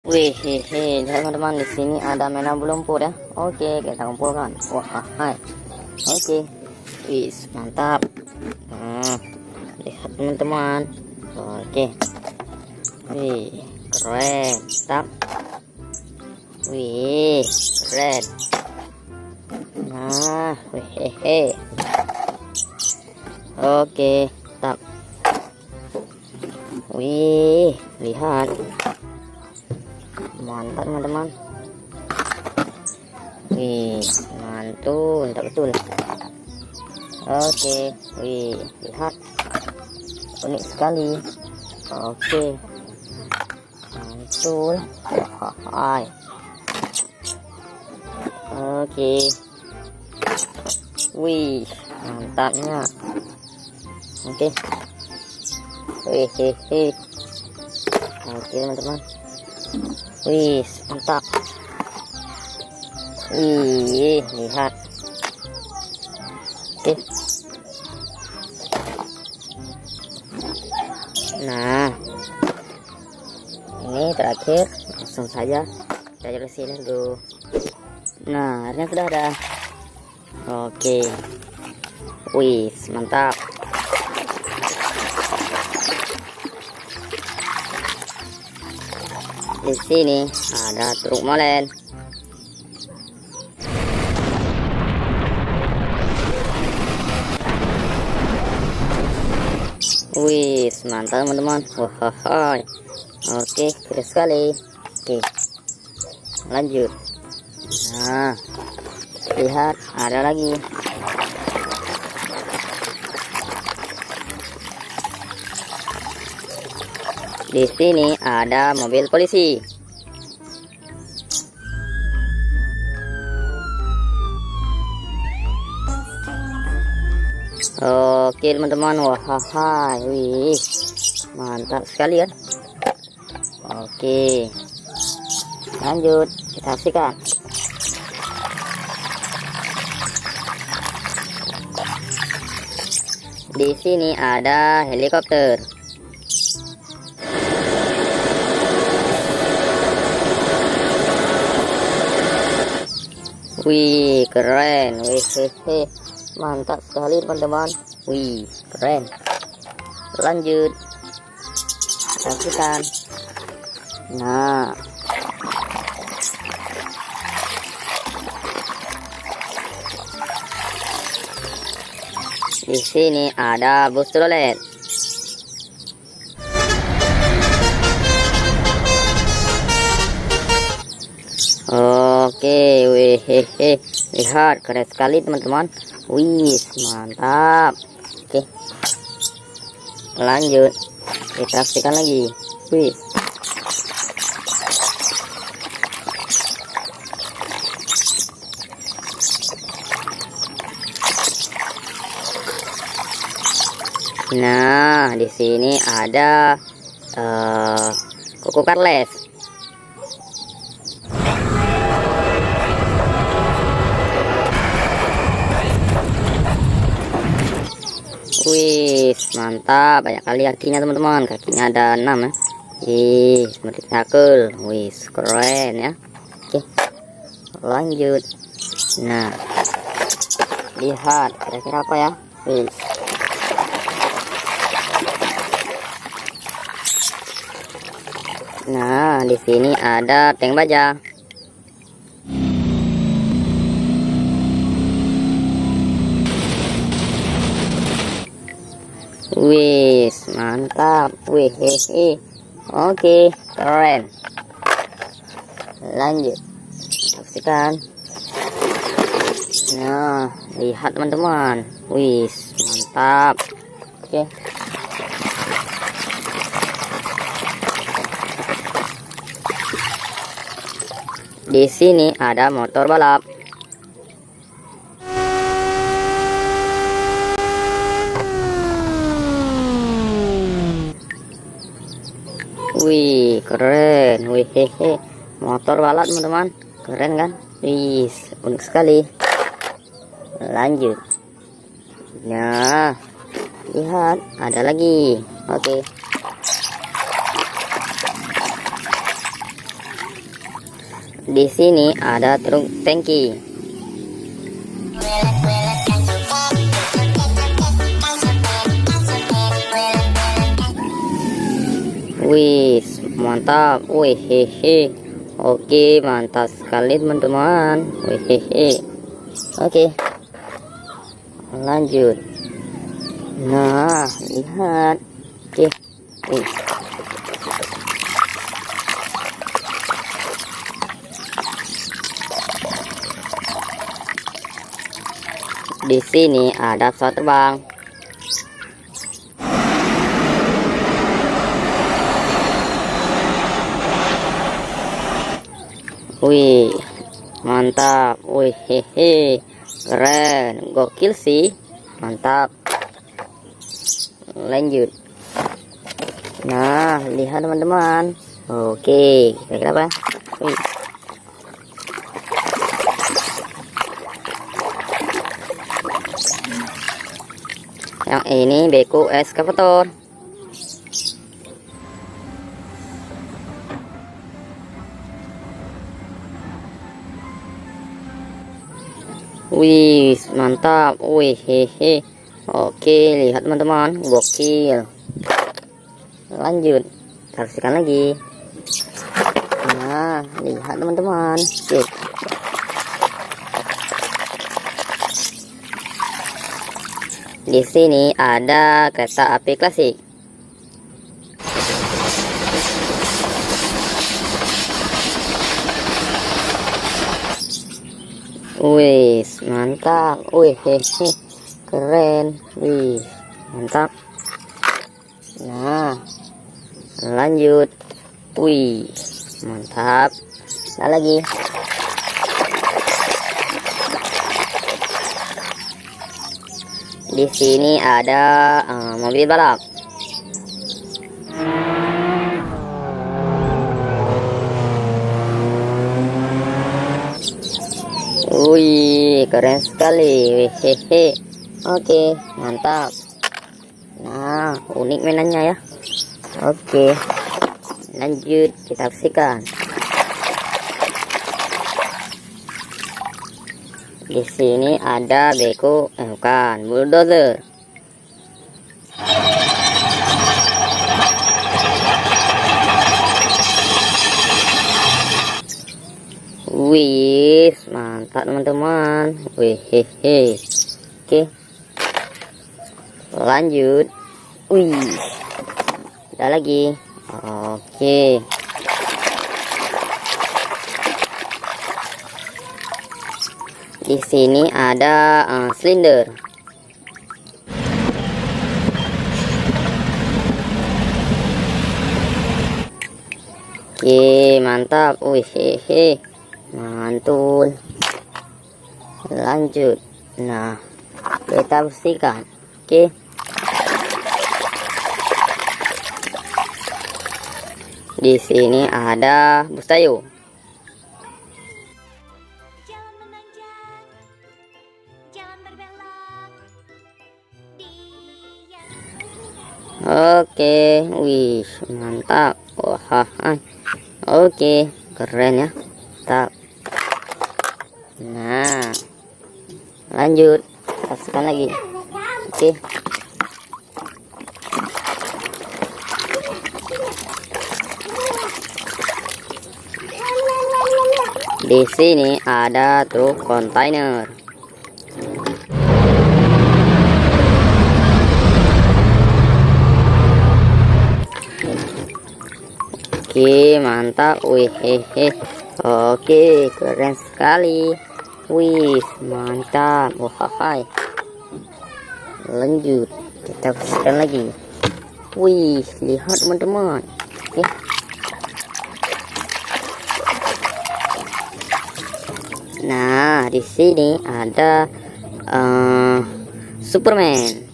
Wih, hehe, teman-teman, di sini ada mainan lumpur ya. Oke, kita kumpulkan. Wah, hai. Oke, wih, mantap. Lihat teman-teman. Oke, wih, keren, mantap. Wih, keren. Nah, wih, hehe. Oke, mantap. Wih, lihat. Mantap teman-teman. Wih, mantul, mantap betul. Oke, wih, lihat, unik sekali. Oke, mantul. Hai. Oke, wih, mantapnya. Oke, wih, hehe. Oke teman-teman. Wih, mantap. Wih, lihat. Oke. Nah, ini terakhir, langsung saja kita jelasin dulu. Nah, akhirnya sudah ada. Oke. Wih, mantap. Di sini ada truk molen. Wih, mantap teman-teman. Wah, oke, keren sekali. Oke, lanjut. Nah, lihat, ada lagi. Di sini ada mobil polisi. Oke teman-teman, wah, wih, mantap sekali ya. Oke, lanjut, kita saksikan. Di sini ada helikopter. Wih, keren. Wih, hehe. Mantap sekali teman-teman. Wih, keren. Lanjut, saksikan. Nah, di sini ada bus trolet. Oke, wih, hehe. Lihat, keren sekali teman-teman. Wih, mantap. Oke, lanjut, kita saksikan lagi. Wih, nah, di sini ada kuku Karles. Wih, mantap, banyak kali kakinya teman-teman. Kakinya ada 6 ya. Ih, seperti tackle. Wih, keren ya. Oke, lanjut. Nah, lihat kira-kira apa ya. Wih, nah, di sini ada tank baja. Wih, mantap. Wih, hehe. Oke, keren. Lanjut, saksikan. Nah, lihat teman-teman. Wih, mantap. Oke. Di sini ada motor balap. Wih, keren. Wih, hehe. Motor balap teman-teman. Keren kan? Wih, unik sekali. Lanjut. Nah, lihat, ada lagi. Oke. Di sini ada truk tangki. Wih, mantap. Wih, hehe. Oke, mantap sekali teman-teman. Wih, hehe. Oke, lanjut. Nah, lihat. Oke. Wih. Di sini ada pesawat terbang. Wih, mantap. Wih, hehe. Keren, gokil sih. Mantap. Lanjut. Nah, lihat teman-teman. Oke, kira-kira apa? Wih. Yang ini beko eskavator. Wih, mantap. Wih, hehe. Oke, lihat teman-teman, gokil. Lanjut, saksikan lagi. Nah, lihat teman-teman. Oke. Di sini ada kereta api klasik. Wih, mantap. Wih, hehe. Keren. Wih, mantap. Nah, lanjut. Wih, mantap. Nah, lagi. Di sini ada mobil balap. Wih, keren sekali. Wih, hehe. Oke, mantap. Nah, unik mainannya ya. Oke, lanjut kita saksikan. Di sini ada beko, bukan, bulldozer. Wih, mantap teman-teman. Wih, hehe. Oke, lanjut. Wih, ada lagi. Oke. Di sini ada silinder. Oke, mantap. Wih, hehe. Mantul. Lanjut. Nah, kita bersihkan. Oke. Di sini ada bus tayo. Oke, wih, mantap. Wah, oke, keren ya. Mantap. Nah, lanjut, saksikan lagi. Oke. Di sini ada truk kontainer. Oke, mantap. Wih, hehe. Oke, keren sekali. Wih, mantap. Wah, lanjut, kita saksikan lagi. Wih, lihat teman-teman. Oke. Nah, di sini ada Superman.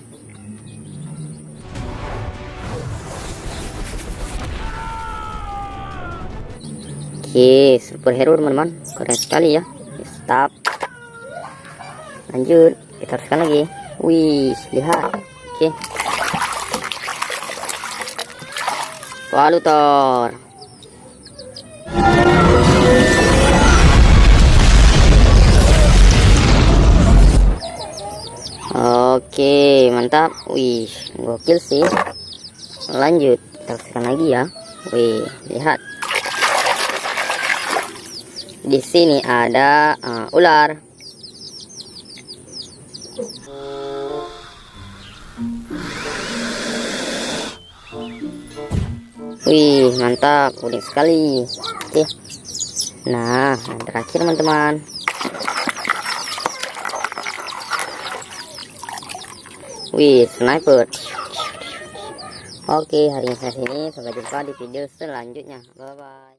Oke, superhero teman-teman, keren sekali ya. Stop. Lanjut, kita teruskan lagi. Wih, lihat. Oke. Valutor. mantap. Wih, gokil sih. Lanjut, kita saksikan lagi ya. Wih, lihat. Di sini ada ular. Wih, mantap, unik sekali. Oke. Nah, yang terakhir teman-teman. Wih, sniper. Oke, hari ini sampai sini. Sampai jumpa di video selanjutnya. Bye bye.